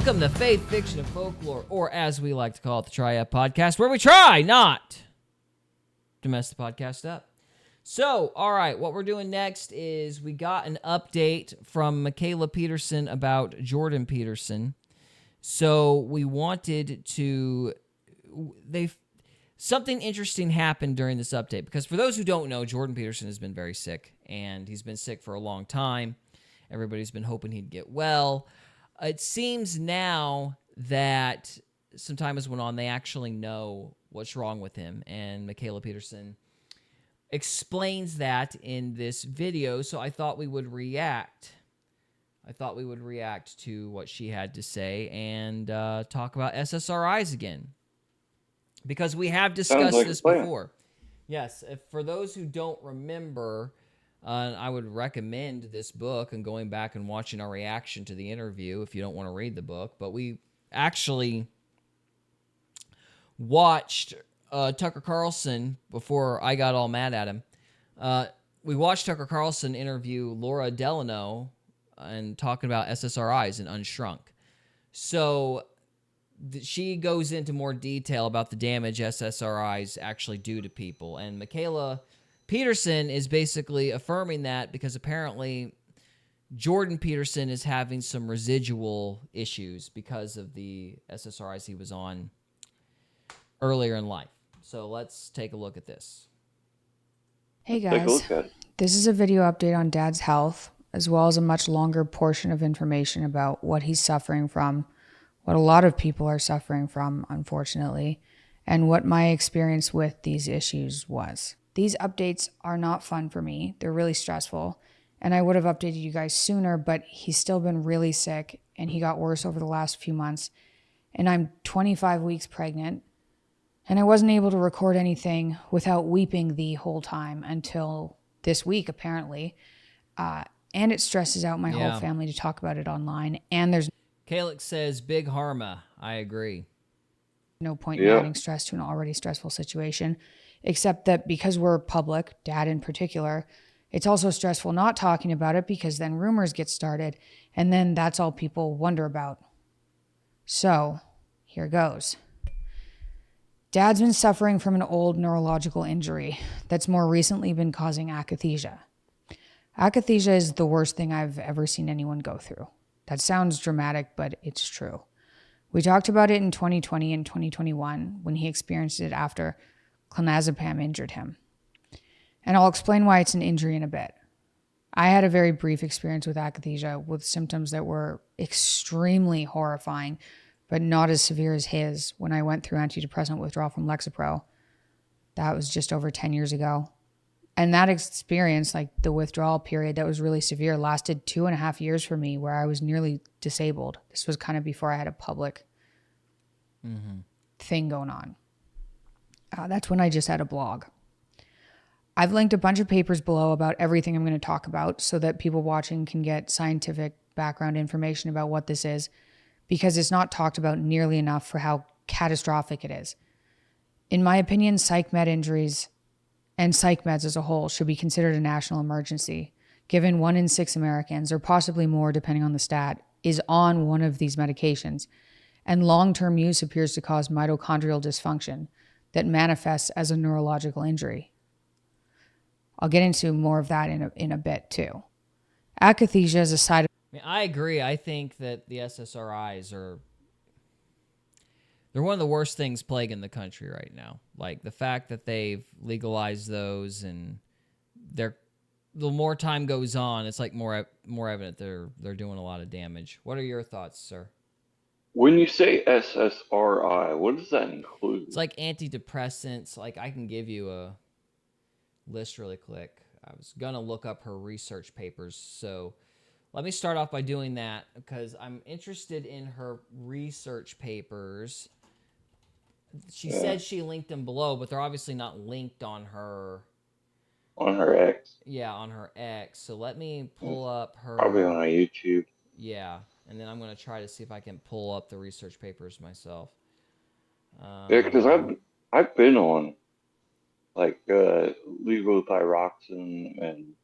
Welcome to Faith, Fiction, and Folklore, or as we like to call it, the Triad Podcast, where we try not to mess the podcast up. So, all right, what we're doing next is we got an update from Mykaila Peterson about Jordan Peterson. So we wanted to... Something interesting happened during this update, because for those who don't know, Jordan Peterson has been very sick, and he's been sick for a long time. Everybody's been hoping he'd get well. It seems now that some time has went on, they actually know what's wrong with him, and Mykaila Peterson explains that in this video, so I thought we would react. To what she had to say and talk about SSRIs again, because we have discussed this before. Yes, for those who don't remember, I would recommend this book and going back and watching our reaction to the interview if you don't want to read the book. But we actually watched Tucker Carlson before I got all mad at him. We watched Tucker Carlson interview Laura Delano and talking about SSRIs and Unshrunk. So she goes into more detail about the damage SSRIs actually do to people. And Mykaila Peterson is basically affirming that because apparently Jordan Peterson is having some residual issues because of the SSRIs he was on earlier in life. So let's take a look at this. Hey guys, this is a video update on Dad's health, as well as a much longer portion of information about what he's suffering from, what a lot of people are suffering from, unfortunately, and what my experience with these issues was. These updates are not fun for me. They're really stressful, and I would have updated you guys sooner, but he's still been really sick, and he got worse over the last few months, and I'm 25 weeks pregnant, and I wasn't able to record anything without weeping the whole time until this week, apparently, and it stresses out my whole family to talk about it online, and there's... Kalix says, big harma. I agree. No point in adding stress to an already stressful situation, except that because we're public, Dad in particular, it's also stressful not talking about it because then rumors get started, and then that's all people wonder about. So, here goes. Dad's been suffering from an old neurological injury that's more recently been causing akathisia. Akathisia is the worst thing I've ever seen anyone go through. That sounds dramatic, but it's true. We talked about it in 2020 and 2021 when he experienced it after clonazepam injured him. And I'll explain why it's an injury in a bit. I had a very brief experience with akathisia with symptoms that were extremely horrifying, but not as severe as his when I went through antidepressant withdrawal from Lexapro. That was just over 10 years ago. And that experience, like the withdrawal period that was really severe, lasted 2.5 years for me where I was nearly disabled. This was kind of before I had a public thing going on. That's when I just had a blog. I've linked a bunch of papers below about everything I'm going to talk about so that people watching can get scientific background information about what this is, because it's not talked about nearly enough for how catastrophic it is. In my opinion, psych med injuries and psych meds as a whole should be considered a national emergency, given 1 in 6 Americans, or possibly more depending on the stat, is on one of these medications, and long-term use appears to cause mitochondrial dysfunction that manifests as a neurological injury. I'll get into more of that in a bit too. Akathisia is a side effect. I agree. I think that the SSRIs they're one of the worst things plaguing the country right now. Like the fact that they've legalized those, and the more time goes on, it's like more evident they're doing a lot of damage. What are your thoughts, sir? When you say SSRI, what does that include? It's like antidepressants. Like I can give you a list really quick. I was gonna look up her research papers, so let me start off by doing that because I'm interested in her research papers. She said she linked them below, but they're obviously not linked on her... On her X? Yeah, on her X. So let me pull up her... Probably on YouTube. Yeah, and then I'm going to try to see if I can pull up the research papers myself. Yeah, because I've been on, like, levothyroxine, and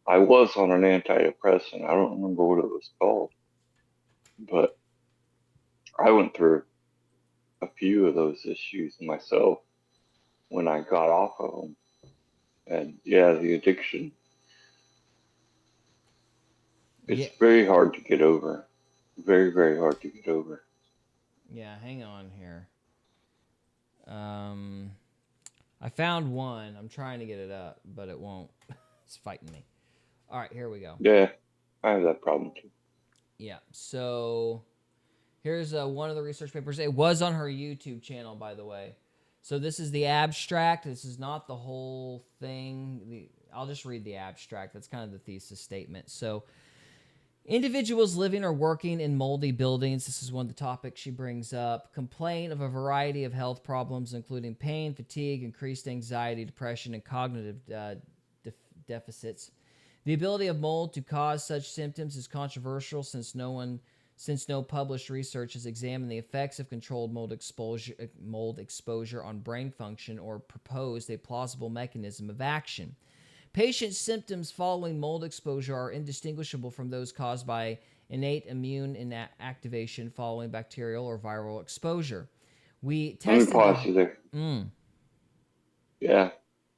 I was on an antidepressant. I don't remember what it was called. But I went through a few of those issues myself when I got off of them. And yeah, the addiction, Yeah. it's very hard to get over. Very, very hard to get over. Yeah, hang on here. I found one. I'm trying to get it up, but it won't. It's fighting me. All right, here we go. Yeah, I have that problem too. Yeah, so here's one of the research papers. It was on her YouTube channel, by the way. So this is the abstract. This is not the whole thing. I'll just read the abstract. That's kind of the thesis statement. So individuals living or working in moldy buildings, this is one of the topics she brings up, complain of a variety of health problems, including pain, fatigue, increased anxiety, depression, and cognitive deficits. The ability of mold to cause such symptoms is controversial since no published research has examined the effects of controlled mold exposure on brain function or proposed a plausible mechanism of action. Patient symptoms following mold exposure are indistinguishable from those caused by innate immune activation following bacterial or viral exposure. We tested. Let me pause you there. Yeah,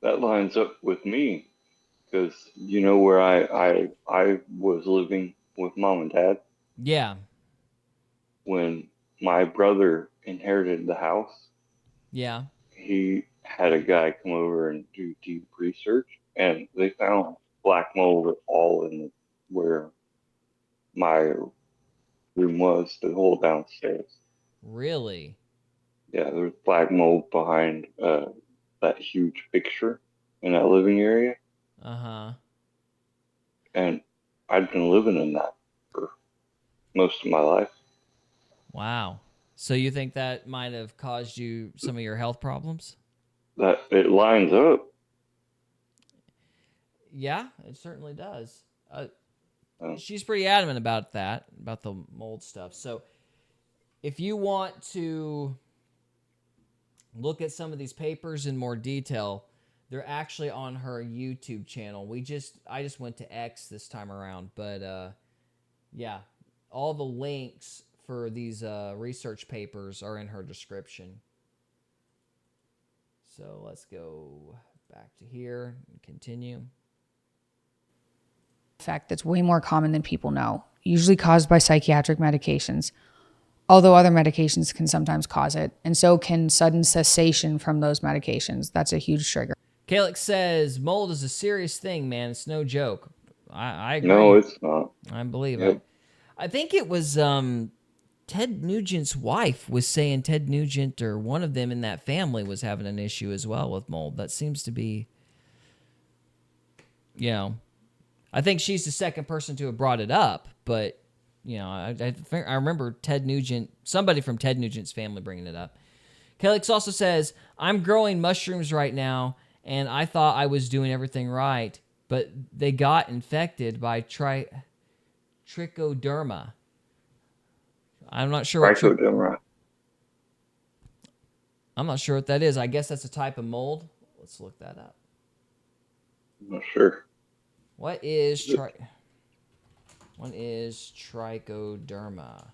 that lines up with me because you know where I was living with mom and dad. Yeah. When my brother inherited the house. Yeah. He had a guy come over and do deep research, and they found black mold all in where my room was, the whole downstairs. Really? Yeah, there was black mold behind that huge picture in that living area. Uh-huh. And I'd been living in that for most of my life. Wow. So you think that might have caused you some of your health problems? That it lines up. Yeah, it certainly does. She's pretty adamant about that, about the mold stuff. So if you want to look at some of these papers in more detail, they're actually on her YouTube channel. I just went to X this time around, but yeah, all the links for these research papers are in her description. So let's go back to here and continue. Effect that's way more common than people know, usually caused by psychiatric medications, although other medications can sometimes cause it, and so can sudden cessation from those medications. That's a huge trigger. Kalix says, mold is a serious thing, man. It's no joke. I agree. No, it's not. I believe Yep. it. I think it was Ted Nugent's wife was saying Ted Nugent or one of them in that family was having an issue as well with mold. That seems to be, I think she's the second person to have brought it up, but, I remember Ted Nugent, somebody from Ted Nugent's family bringing it up. Kalix also says, I'm growing mushrooms right now, and I thought I was doing everything right, but they got infected by trichoderma. I'm not sure Trichoderma. I'm not sure what that is. I guess that's a type of mold. Let's look that up. I'm not sure. What is trichoderma?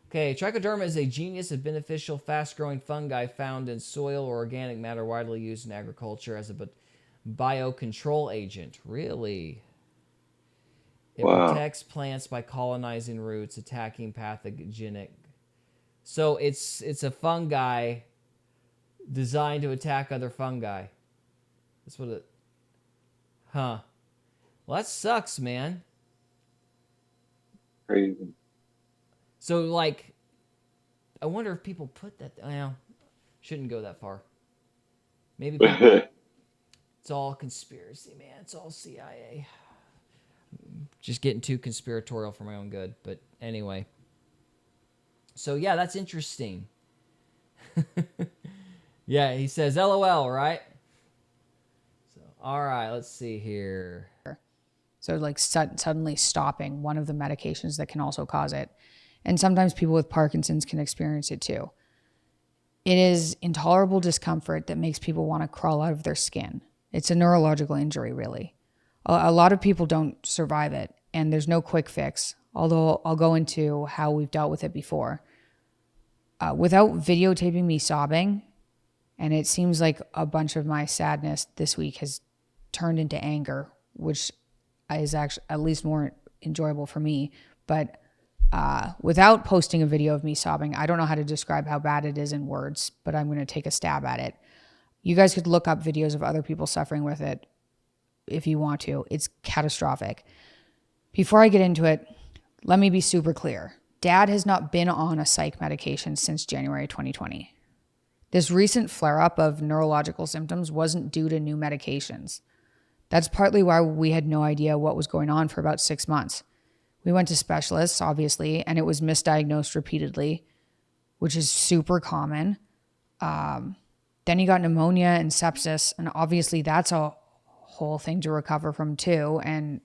Okay, trichoderma is a genus of beneficial, fast-growing fungi found in soil or organic matter widely used in agriculture as a biocontrol agent. Really? It protects plants by colonizing roots, attacking pathogenic. So it's a fungi designed to attack other fungi. That's what it... Huh. Well, that sucks, man. Crazy. So, I wonder if people put that... Well, shouldn't go that far. Maybe people... It's all conspiracy, man. It's all CIA. Just getting too conspiratorial for my own good. But anyway. So, yeah, that's interesting. Yeah, he says, LOL, right? So, all right, let's see here. So, suddenly stopping one of the medications that can also cause it. And sometimes people with Parkinson's can experience it too. It is intolerable discomfort that makes people want to crawl out of their skin. It's a neurological injury, really. A lot of people don't survive it, and there's no quick fix. although I'll go into how we've dealt with it before. Without videotaping me sobbing, and it seems like a bunch of my sadness this week has turned into anger, which is actually at least more enjoyable for me. But without posting a video of me sobbing, I don't know how to describe how bad it is in words, but I'm going to take a stab at it. You guys could look up videos of other people suffering with it if you want to. It's catastrophic. Before I get into it, let me be super clear. Dad has not been on a psych medication since January 2020. This recent flare-up of neurological symptoms wasn't due to new medications. That's partly why we had no idea what was going on for about 6 months. We went to specialists, obviously, and it was misdiagnosed repeatedly, which is super common. Then he got pneumonia and sepsis, and obviously that's a whole thing to recover from too, and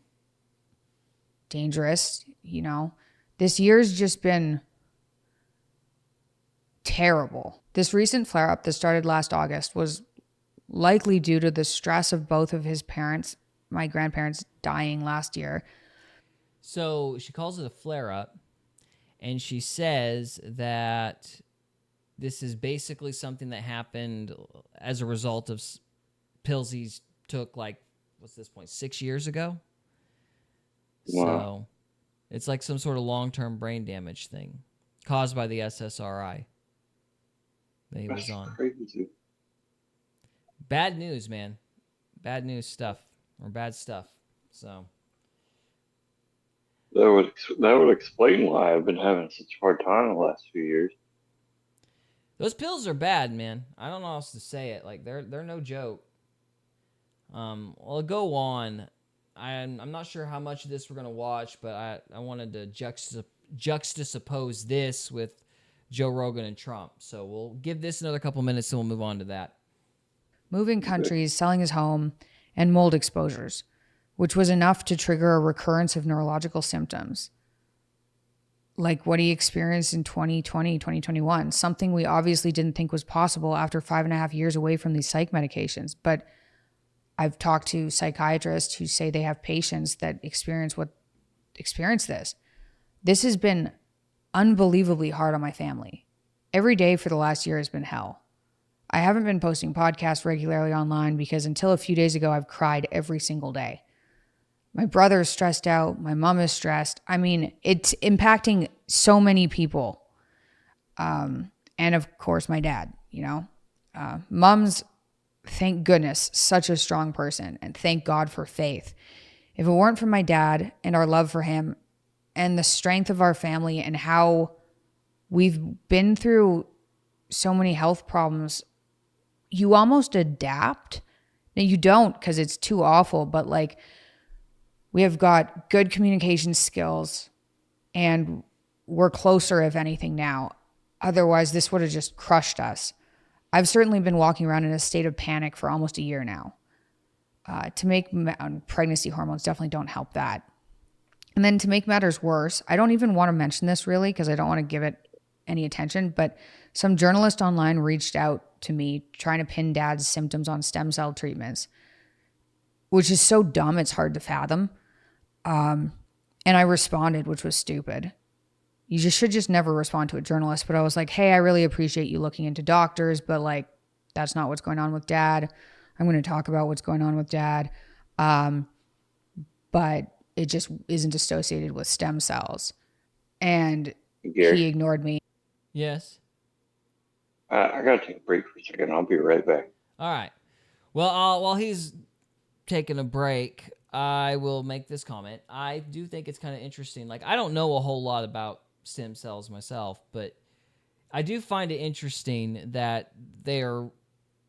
dangerous, you know. This year's just been terrible. This recent flare-up that started last August was likely due to the stress of both of his parents, my grandparents, dying last year. So she calls it a flare-up, and she says that this is basically something that happened as a result of pills he took, like, what's this point, 6 years ago? Wow. So it's like some sort of long-term brain damage thing caused by the SSRI that he was on. Crazy. Bad news, man. Bad news stuff, or bad stuff. So That would explain why I've been having such a hard time the last few years. those pills are bad, man. I don't know how else to say it. Like, they're no joke. Well, go on. I'm not sure how much of this we're gonna watch, but I wanted to juxtapose this with Joe Rogan and Trump. So we'll give this another couple minutes, and we'll move on to that. Moving countries, selling his home, and mold exposures, which was enough to trigger a recurrence of neurological symptoms. Like what he experienced in 2020, 2021, something we obviously didn't think was possible after 5.5 years away from these psych medications. But I've talked to psychiatrists who say they have patients that experience this. This has been unbelievably hard on my family. Every day for the last year has been hell. I haven't been posting podcasts regularly online because until a few days ago, I've cried every single day. My brother is stressed out. My mom is stressed. I mean, it's impacting so many people. And of course, my dad, you know. Mom's, thank goodness, such a strong person, and thank God for faith. If it weren't for my dad and our love for him and the strength of our family and how we've been through so many health problems, you almost adapt. Now, you don't because it's too awful, but like, we have got good communication skills and we're closer, if anything, now. Otherwise, this would have just crushed us. I've certainly been walking around in a state of panic for almost a year now. Pregnancy hormones definitely don't help that. And then to make matters worse, I don't even want to mention this really because I don't want to give it any attention, but some journalist online reached out to me trying to pin Dad's symptoms on stem cell treatments, which is so dumb it's hard to fathom. And I responded, which was stupid. You should just never respond to a journalist. But I was like, hey, I really appreciate you looking into doctors, but like, that's not what's going on with Dad. I'm going to talk about what's going on with Dad. But it just isn't associated with stem cells. And he ignored me. Yes. I got to take a break for a second. I'll be right back. All right. Well, while he's taking a break, I will make this comment. I do think it's kind of interesting. Like, I don't know a whole lot about stem cells myself, but I do find it interesting that they are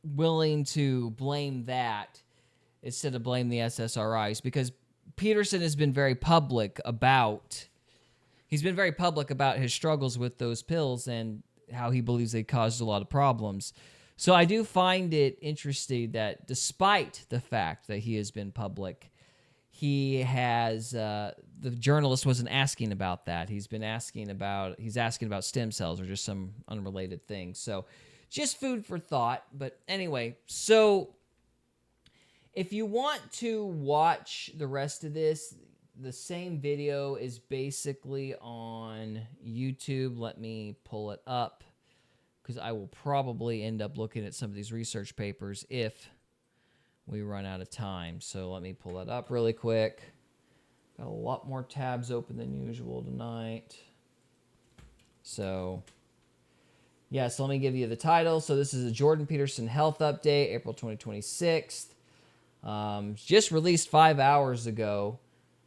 willing to blame that instead of blame the SSRIs, because Peterson has been very public about his struggles with those pills and how he believes they caused a lot of problems. So I do find it interesting that despite the fact that he has been public, he has the journalist wasn't asking about that. He's asking about stem cells or just some unrelated thing. So just food for thought. But anyway, so if you want to watch the rest of this, the same video is basically on YouTube. Let me pull it up because I will probably end up looking at some of these research papers if we run out of time. So let me pull that up really quick. Got a lot more tabs open than usual tonight. So, yeah, so let me give you the title. So this is a Jordan Peterson health update, April 2026. Just released 5 hours ago.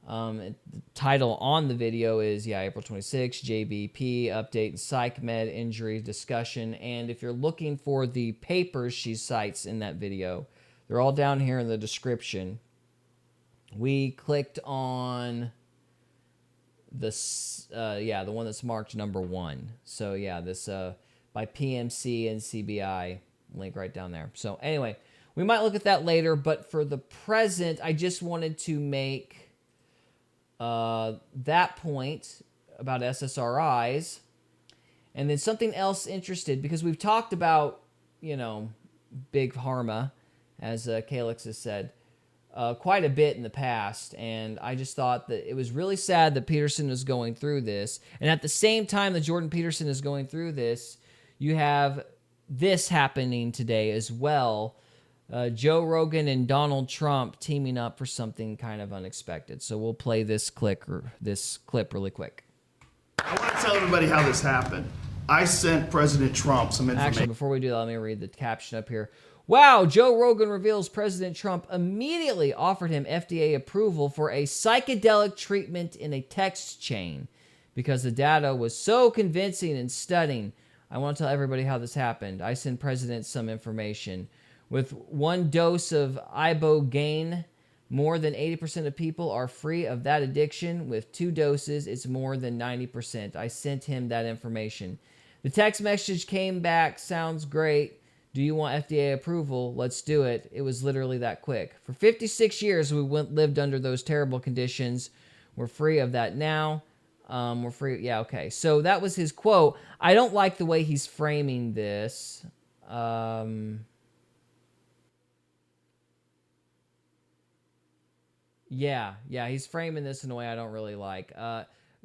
The title on the video is, April 26, JBP, update and psych med injury discussion. And if you're looking for the papers she cites in that video, they're all down here in the description. We clicked on the one that's marked number 1. So yeah, this by PMC and CBI, link right down there. So anyway, we might look at that later, but for the present, I just wanted to make that point about SSRIs, and then something else interested, because we've talked about, Big Pharma, as Calix has said, quite a bit in the past, and I just thought that it was really sad that Peterson was going through this, and at the same time that Jordan Peterson is going through this, you have this happening today as well. Joe Rogan and Donald Trump teaming up for something kind of unexpected. So we'll play this clip really quick. I want to tell everybody how this happened. I sent President Trump some information. Actually, before we do that, let me read the caption up here. Wow, Joe Rogan reveals President Trump immediately offered him FDA approval for a psychedelic treatment in a text chain because the data was so convincing and stunning. I want to tell everybody how this happened. I sent President some information. With 1 dose of ibogaine, more than 80% of people are free of that addiction. With 2 doses, it's more than 90%. I sent him that information. The text message came back, sounds great. Do you want FDA approval? Let's do it. It was literally that quick. For 56 years, we lived under those terrible conditions. We're free of that now. We're free. Yeah, okay. So that was his quote. I don't like the way he's framing this. Yeah, he's framing this in a way I don't really like.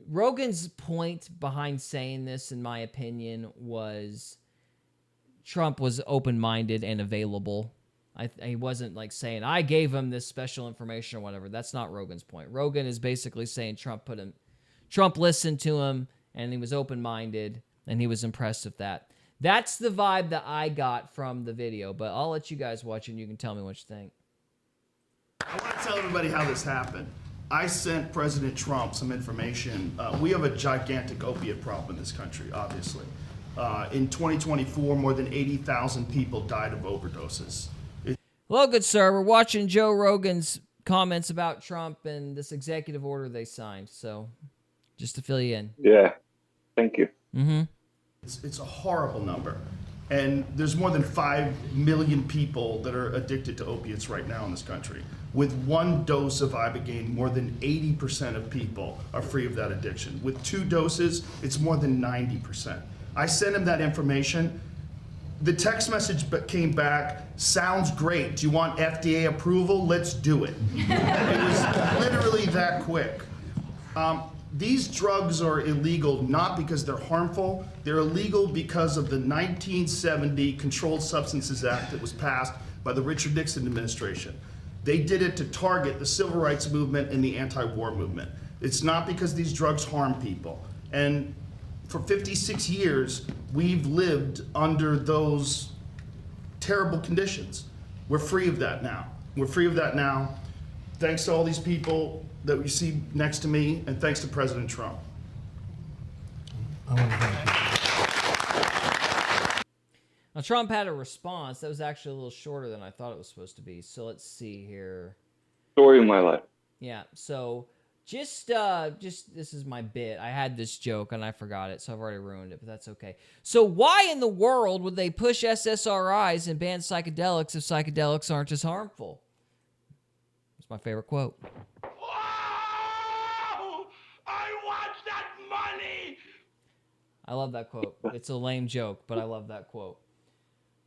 Rogan's point behind saying this, in my opinion, was Trump was open-minded and available. He wasn't like saying, I gave him this special information or whatever. That's not Rogan's point. Rogan is basically saying Trump listened to him, and he was open-minded, and he was impressed with that. That's the vibe that I got from the video, but I'll let you guys watch it, and you can tell me what you think. I want to tell everybody how this happened. I sent President Trump some information. We have a gigantic opiate problem in this country, obviously. In 2024, more than 80,000 people died of overdoses. Well, good sir, we're watching Joe Rogan's comments about Trump and this executive order they signed. So, just to fill you in. Yeah, thank you. Mm-hmm. It's a horrible number. And there's more than 5 million people that are addicted to opiates right now in this country. With 1 dose of ibogaine, more than 80% of people are free of that addiction. With 2 doses, it's more than 90%. I sent him that information. The text message came back, sounds great. Do you want FDA approval? Let's do it. It was literally that quick. These drugs are illegal not because they're harmful. They're illegal because of the 1970 Controlled Substances Act that was passed by the Richard Nixon administration. They did it to target the civil rights movement and the anti-war movement. It's not because these drugs harm people. And for 56 years, we've lived under those terrible conditions. We're free of that now. We're free of that now. Thanks to all these people that we see next to me, and thanks to President Trump. I want to thank you. Now, Trump had a response that was actually a little shorter than I thought it was supposed to be. So let's see here. Story of my life. Yeah, so just this is my bit. I had this joke and I forgot it, so I've already ruined it, but that's okay. So why in the world would they push SSRIs and ban psychedelics if psychedelics aren't as harmful? It's my favorite quote. Whoa! I want that money! I love that quote. It's a lame joke, but I love that quote.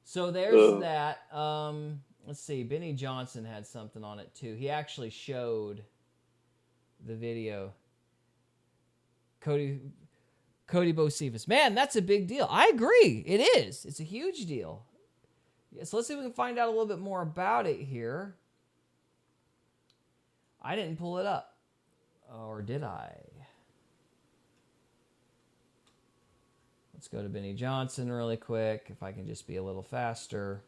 So there's that. Let's see. Benny Johnson had something on it too. He actually showed the video. Cody Bocephus. Man, that's a big deal. I agree. It is. It's a huge deal. Yeah, so let's see if we can find out a little bit more about it here. I didn't pull it up. Or did I? Let's go to Benny Johnson really quick, if I can just be a little faster.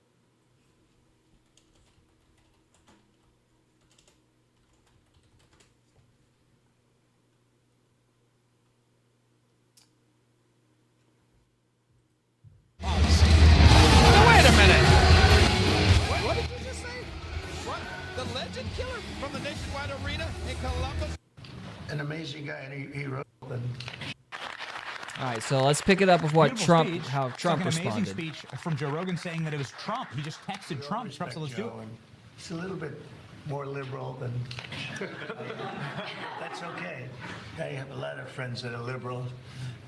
Wait a minute. What did you just say? What? The legend killer from the Nationwide Arena in Columbus? An amazing guy, and he wrote. All right, so let's pick it up with what Beautiful Trump, speech. how Trump It's like an responded. amazing speech from Joe Rogan saying that it was Trump. He just texted Trump. Trump said, let's do it. It's a little bit more liberal than. That's okay. I have a lot of friends that are liberal,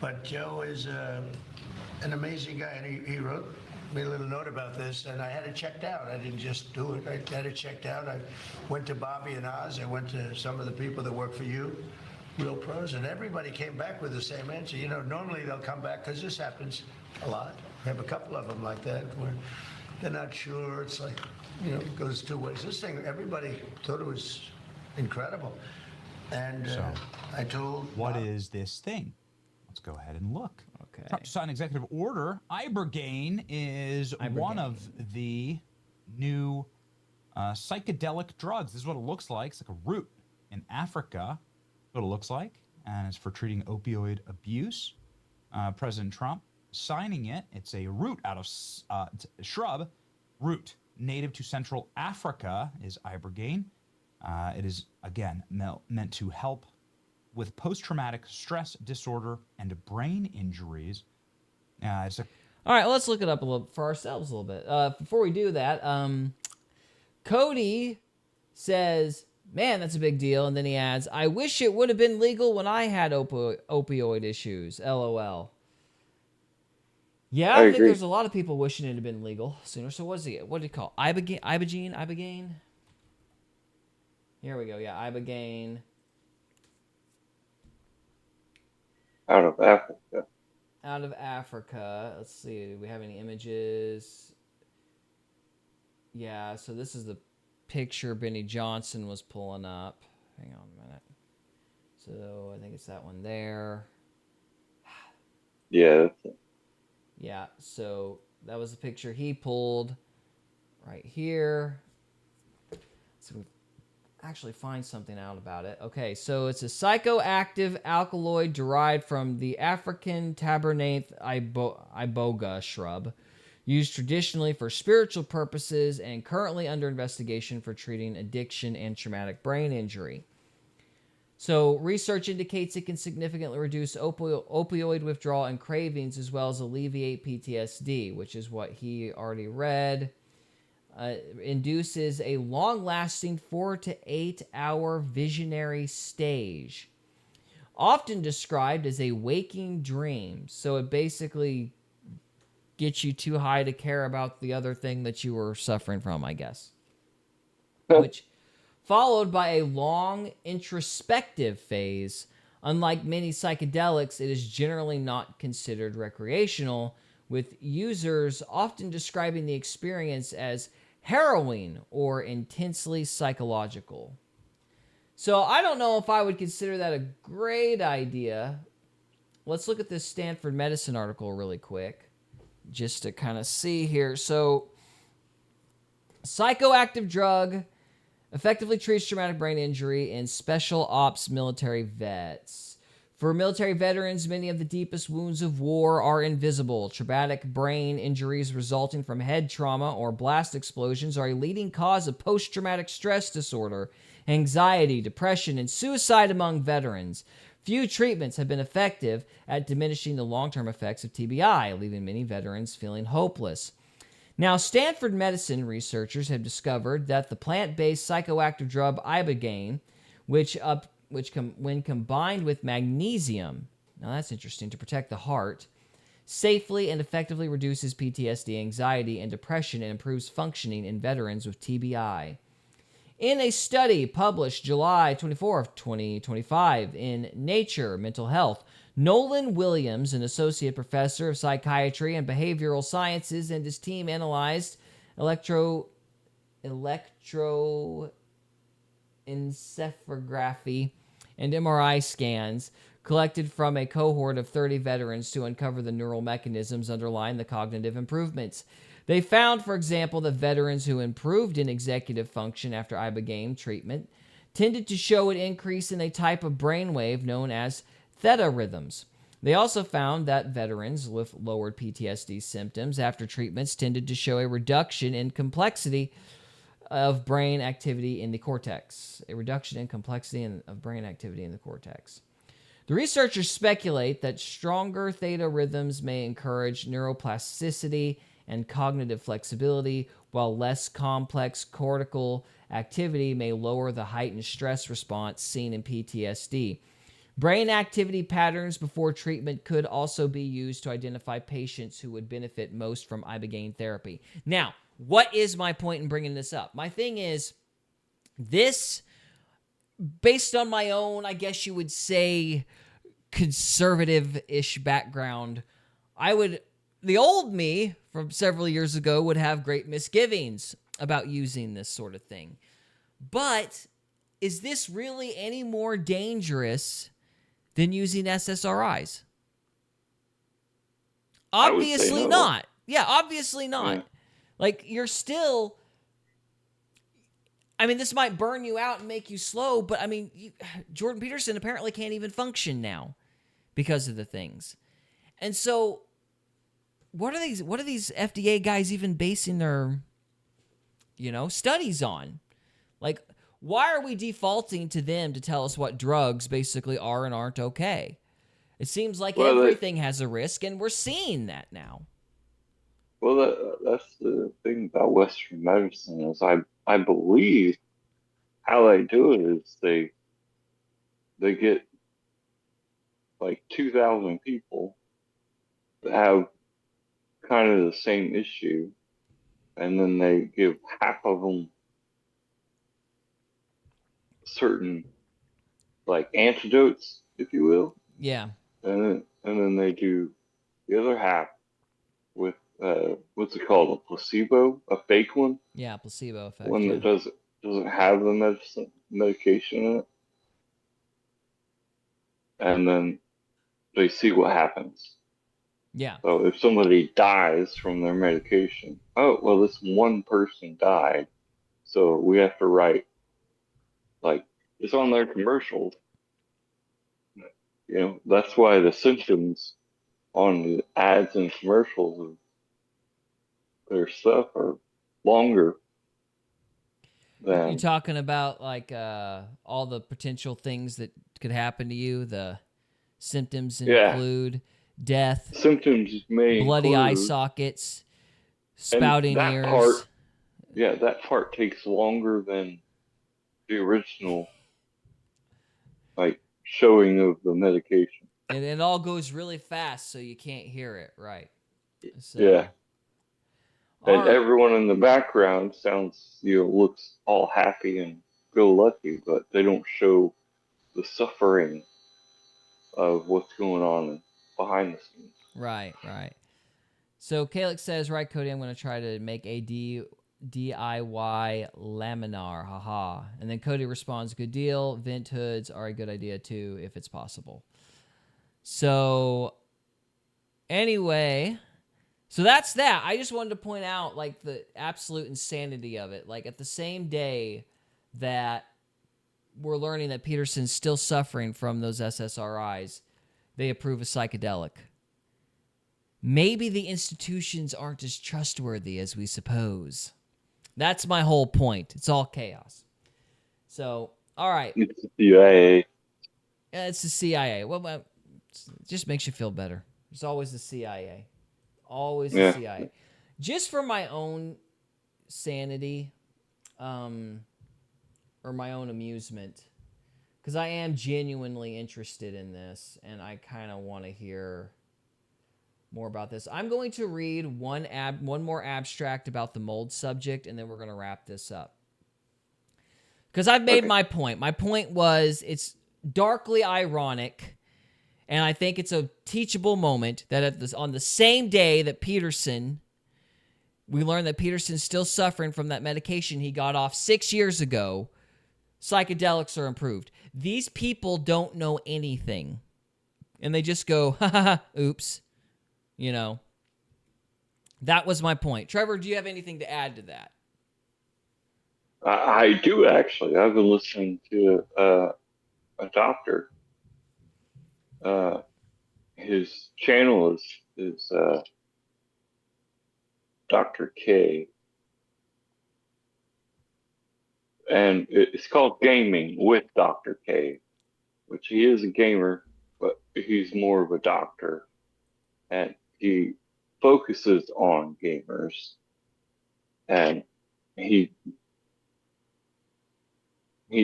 but Joe is an amazing guy, and he wrote me a little note about this, and I had it checked out. I didn't just do it. I had it checked out. I went to Bobby and Oz. I went to some of the people that work for you, real pros, and everybody came back with the same answer. You know, normally they'll come back, because this happens a lot. I have a couple of them like that, where they're not sure. It's like, you know, it goes two ways. This thing, everybody thought it was incredible. And I told What is this thing? Let's go ahead and look. Okay. Trump just signed an executive order. Ibogaine is one of the new psychedelic drugs. This is what it looks like. It's like a root in Africa. What it looks like, and it's for treating opioid abuse. President Trump signing it. It's a root out of it's a shrub root native to Central Africa is ibogaine. It is again meant to help with post-traumatic stress disorder and brain injuries. All right, let's look it up a little for ourselves a little bit. Before we do that, Cody says, man, that's a big deal. And then he adds, I wish it would have been legal when I had opioid issues. LOL. Yeah, I think there's a lot of people wishing it had been legal sooner. So what did he call? Ibogaine? Here we go. Yeah, ibogaine. Out of Africa. Out of Africa. Let's see. Do we have any images? Yeah, so this is the picture Benny Johnson was pulling up. Hang on a minute. So I think it's that one there. Yeah, that's it. Yeah, so that was the picture he pulled right here. So we actually find something out about it. Okay, so it's a psychoactive alkaloid derived from the African Tabernath iboga shrub, used traditionally for spiritual purposes and currently under investigation for treating addiction and traumatic brain injury. So research indicates it can significantly reduce opioid withdrawal and cravings, as well as alleviate PTSD, which is what he already read. Induces a long-lasting 4 to 8 hour visionary stage, often described as a waking dream. So it basically gets you too high to care about the other thing that you were suffering from, I guess. Which followed by a long introspective phase. Unlike many psychedelics, it is generally not considered recreational, with users often describing the experience as harrowing or intensely psychological. So I don't know if I would consider that a great idea. Let's look at this Stanford Medicine article really quick, just to kind of see here. So, psychoactive drug effectively treats traumatic brain injury in special ops military vets. For military veterans, many of the deepest wounds of war are invisible. Traumatic brain injuries resulting from head trauma or blast explosions are a leading cause of post-traumatic stress disorder, anxiety, depression, and suicide among veterans. Few treatments have been effective at diminishing the long-term effects of TBI, leaving many veterans feeling hopeless. Now, Stanford Medicine researchers have discovered that the plant-based psychoactive drug ibogaine, which when combined with magnesium, now that's interesting, to protect the heart, safely and effectively reduces PTSD, anxiety, and depression and improves functioning in veterans with TBI. In a study published July 24th, 2025 in Nature Mental Health, Nolan Williams, an associate professor of psychiatry and behavioral sciences, and his team analyzed electroencephalography and MRI scans collected from a cohort of 30 veterans to uncover the neural mechanisms underlying the cognitive improvements. They found, for example, that veterans who improved in executive function after ibogaine treatment tended to show an increase in a type of brainwave known as theta rhythms. They also found that veterans with lowered PTSD symptoms after treatments tended to show a reduction in complexity of brain activity in the cortex. A reduction in complexity of brain activity in the cortex. The researchers speculate that stronger theta rhythms may encourage neuroplasticity and cognitive flexibility, while less complex cortical activity may lower the heightened stress response seen in PTSD. Brain activity patterns before treatment could also be used to identify patients who would benefit most from ibogaine therapy. Now, what is my point in bringing this up? My thing is, this, based on my own, I guess you would say, conservative-ish background, the old me from several years ago would have great misgivings about using this sort of thing. But is this really any more dangerous than using SSRIs? Obviously not. Yeah, obviously not. Yeah. Like, you're still... I mean, this might burn you out and make you slow, but I mean, Jordan Peterson apparently can't even function now because of the things. And so, what are these FDA guys even basing their, studies on? Like, why are we defaulting to them to tell us what drugs basically are and aren't okay? It seems like everything has a risk, and we're seeing that now. Well, that's the thing about Western medicine is I believe how they do it is they get like 2,000 people that have kind of the same issue, and then they give half of them certain like antidotes, if you will. Yeah. And then they do the other half with what's it called? A placebo, a fake one. Yeah, placebo effect. One that doesn't have the medication in it, and then they see what happens. Yeah. So if somebody dies from their medication, oh well, this one person died, so we have to write like it's on their commercials. That's why the symptoms on the ads and commercials of their stuff are longer than... You're talking about like all the potential things that could happen to you. The symptoms include death, symptoms may bloody include, eye sockets, spouting ears. That part takes longer than the original showing of the medication. And it all goes really fast, so you can't hear it, right? So, yeah. And everyone in the background looks all happy and go lucky, but they don't show the suffering of what's going on behind the scenes. Right. So Calix says, right, Cody, I'm going to try to make a DIY laminar, haha. And then Cody responds, good deal. Vent hoods are a good idea too, if it's possible. So anyway, so that's that. I just wanted to point out like the absolute insanity of it. Like at the same day that we're learning that Peterson's still suffering from those SSRIs, they approve a psychedelic. Maybe the institutions aren't as trustworthy as we suppose. That's my whole point. It's all chaos. So, all right. It's the CIA. Yeah, it's the CIA. Well, it just makes you feel better. It's always the CIA. Always the CIA. Just for my own sanity, or my own amusement, because I am genuinely interested in this, and I kind of want to hear more about this. I'm going to read one more abstract about the mold subject, and then we're going to wrap this up. Because I've made my point. My point was it's darkly ironic, and I think it's a teachable moment that on the same day that we learned that Peterson's still suffering from that medication he got off 6 years ago, psychedelics are improved. These people don't know anything. And they just go, ha ha ha, oops. You know. That was my point. Trevor, do you have anything to add to that? I do, actually. I've been listening to a doctor. His channel is Dr. K. And it's called Gaming with Dr. K, which he is a gamer, but he's more of a doctor. And he focuses on gamers. And he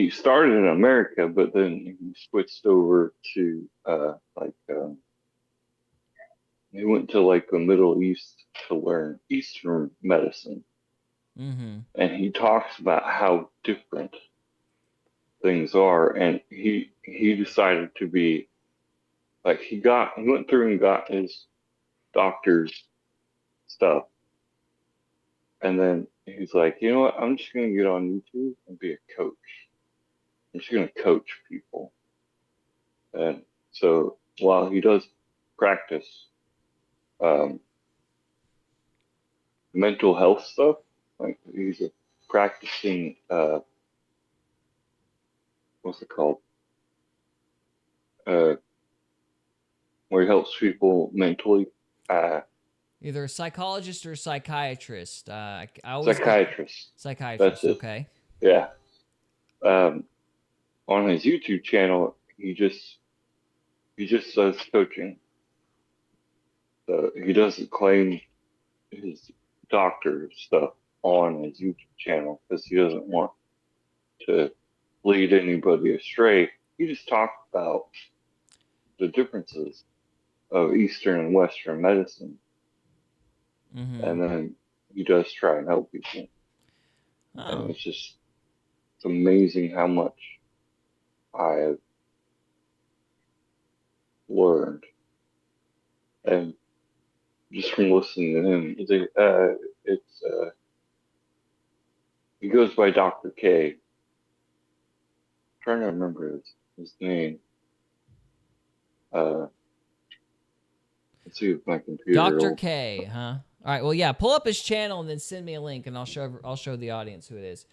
started in America, but then he switched over to he went to like the Middle East to learn Eastern medicine. Mm-hmm. And he talks about how different things are. And he decided to be like, he went through and got his doctor's stuff. And then he's like, you know what? I'm just going to get on YouTube and be a coach. I'm just going to coach people. And so while he does practice mental health stuff, like he's a practicing, what's it called? Where he helps people mentally. Either a psychologist or a psychiatrist. Psychiatrist. Psychiatrist, That's it. Okay. Yeah. On his YouTube channel, he just does coaching. So he doesn't claim his doctor stuff on his YouTube channel because he doesn't want to lead anybody astray. He just talks about the differences of Eastern and Western medicine. Mm-hmm. And then he does try and help people. Oh. And it's amazing how much I have learned. And just from listening to him, he goes by Dr. K. I'm trying to remember his name. Let's see if my computer. Dr. K, huh? All right. Well, yeah. Pull up his channel and then send me a link, and I'll show the audience who it is.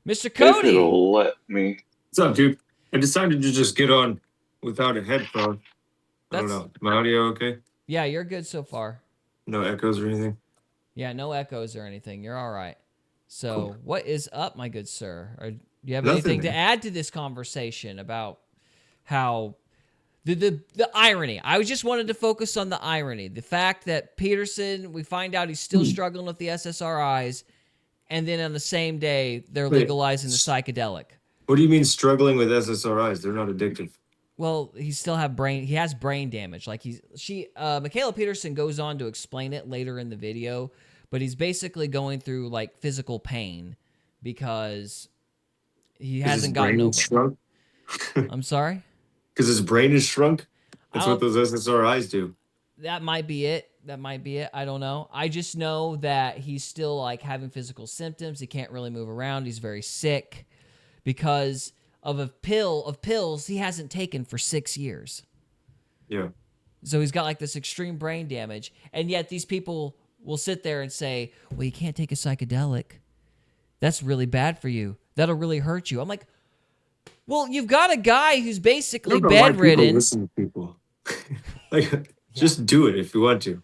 Mr. Cody. If it'll let me. What's up, dude? I decided to just get on without a headphone. I don't know. My audio okay? Yeah, you're good so far. No echoes or anything? Yeah, no echoes or anything. You're all right. So, Cool. What is up, my good sir? Or do you have Nothing, anything to man. add to this conversation about how the irony? I just wanted to focus on the irony. The fact that Peterson, we find out he's still struggling with the SSRIs, and then on the same day, they're legalizing the psychedelic. What do you mean struggling with SSRIs? They're not addictive. Well, he has brain damage. Like Mykaila Peterson goes on to explain it later in the video, but he's basically going through like physical pain because he hasn't gotten over. Shrunk? I'm sorry? Because his brain is shrunk? That's what those SSRIs do. That might be it. I don't know. I just know that he's still like having physical symptoms. He can't really move around. He's very sick because of pills he hasn't taken for 6 years. Yeah. So he's got like this extreme brain damage, and yet these people will sit there and say, well, you can't take a psychedelic. That's really bad for you. That'll really hurt you. I'm like, well, you've got a guy who's basically bedridden. Listen to people. Just do it if you want to.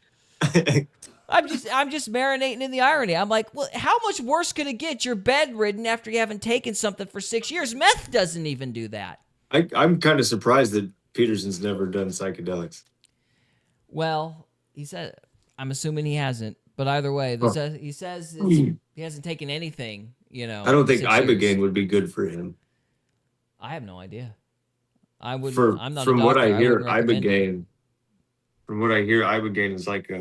I'm just marinating in the irony. I'm like, well, how much worse could it get? You're bedridden after you haven't taken something for 6 years. Meth doesn't even do that. I'm kind of surprised that Peterson's never done psychedelics. Well, he said, I'm assuming he hasn't. But either way, he says he hasn't taken anything, I don't think 6 years. Ibogaine would be good for him. I have no idea. I'm not From a doctor. what I hear, Ibogaine. Ibogaine is like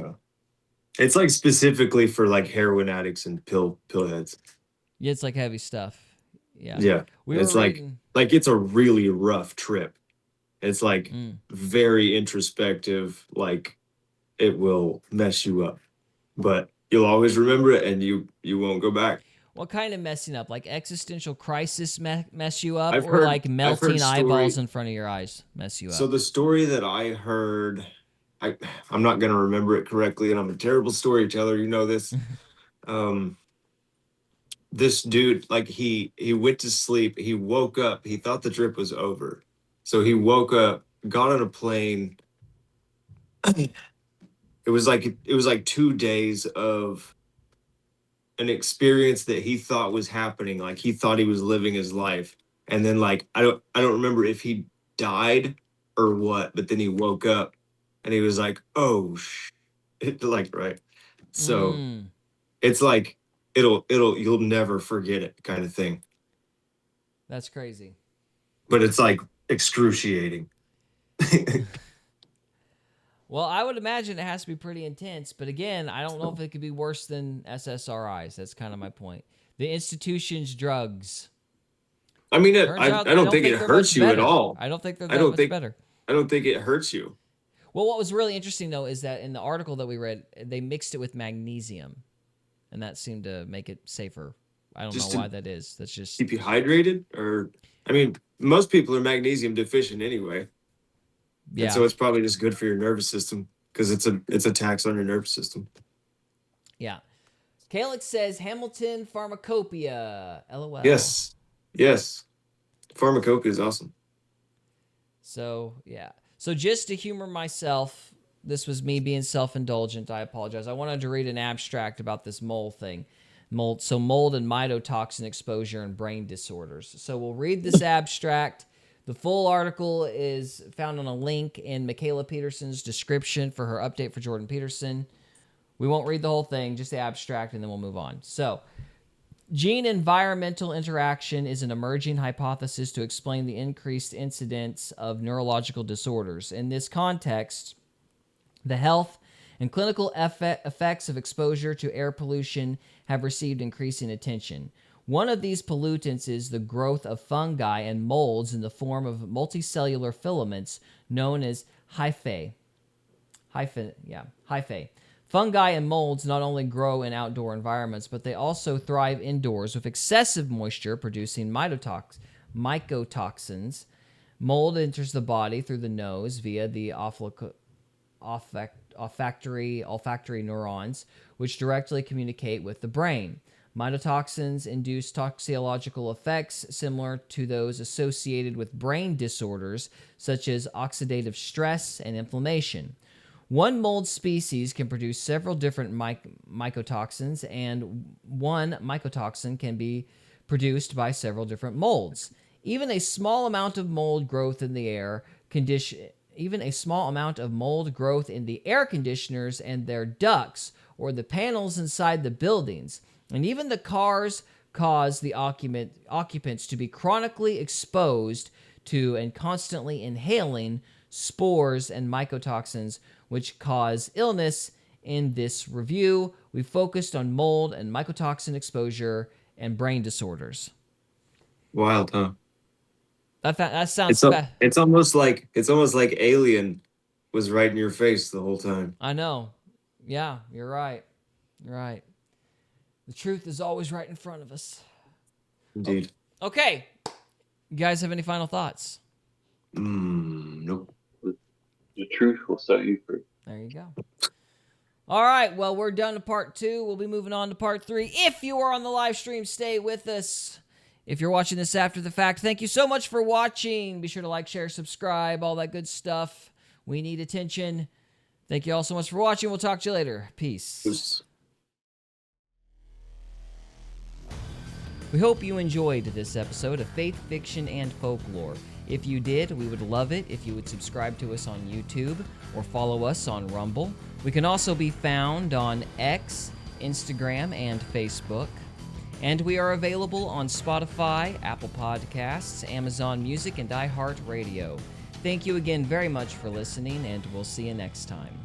it's like specifically for like heroin addicts and pill heads. Yeah, it's like heavy stuff. Yeah. We It's were like reading. it's a really rough trip. It's like very introspective, like it will mess you up. But you'll always remember it and you won't go back. What kind of messing up? Like existential crisis mess you up, I've or heard- like I've melting heard eyeballs story- in front of your eyes mess you So up? the story that I heard, I'm not gonna remember it correctly, and I'm a terrible storyteller. You know this. This dude, like he went to sleep. He woke up. He thought the trip was over, so he woke up, got on a plane. It was like 2 days of an experience that he thought was happening. Like he thought he was living his life, and then like I don't remember if he died or what, but then he woke up and he was like, oh like right. So it's like you'll never forget it kind of thing. That's crazy. But it's like excruciating. Well, I would imagine it has to be pretty intense, but again, I don't know if it could be worse than SSRIs. That's kind of my point. The institution's drugs. I mean, Turns out I don't think it they're hurts much you at better. all. I don't think they're that much better. I don't think it hurts you. Well, what was really interesting, though, is that in the article that we read, they mixed it with magnesium, and that seemed to make it safer. I don't know why that is. That's just... Keep you hydrated? Or, I mean, most people are magnesium deficient anyway. Yeah. And so it's probably just good for your nervous system because it's a tax on your nervous system. Yeah. Calix says Hamilton Pharmacopoeia. LOL. Yes. Pharmacopoeia is awesome. So, yeah. So just to humor myself, this was me being self-indulgent. I apologize. I wanted to read an abstract about this mold thing. Mold and mycotoxin exposure and brain disorders. So we'll read this abstract. The full article is found on a link in Mykaila Peterson's description for her update for Jordan Peterson. We won't read the whole thing, just the abstract, and then we'll move on. So, gene-environmental interaction is an emerging hypothesis to explain the increased incidence of neurological disorders. In this context, the health and clinical effects of exposure to air pollution have received increasing attention. One of these pollutants is the growth of fungi and molds in the form of multicellular filaments known as hyphae. Hyphae. Fungi and molds not only grow in outdoor environments, but they also thrive indoors with excessive moisture, producing mycotoxins. Mold enters the body through the nose via the olfactory neurons, which directly communicate with the brain. Mycotoxins induce toxicological effects similar to those associated with brain disorders such as oxidative stress and inflammation. One mold species can produce several different mycotoxins, and one mycotoxin can be produced by several different molds. Even a small amount of mold growth in the air conditioners and their ducts or the panels inside the buildings, and even the cars cause the occupants to be chronically exposed to and constantly inhaling spores and mycotoxins, which cause illness. In this review, we focused on mold and mycotoxin exposure and brain disorders. Wild, huh? That sounds it's almost like Alien was right in your face the whole time. I know. Yeah, you're right. You're right. The truth is always right in front of us. Indeed. Okay. You guys have any final thoughts? Nope. The truth will set you free. There you go. All right. Well, we're done to part 2. We'll be moving on to part 3. If you are on the live stream, stay with us. If you're watching this after the fact, thank you so much for watching. Be sure to like, share, subscribe, all that good stuff. We need attention. Thank you all so much for watching. We'll talk to you later. Peace. We hope you enjoyed this episode of Faith, Fiction, and Folklore. If you did, we would love it if you would subscribe to us on YouTube or follow us on Rumble. We can also be found on X, Instagram, and Facebook. And we are available on Spotify, Apple Podcasts, Amazon Music, and iHeartRadio. Thank you again very much for listening, and we'll see you next time.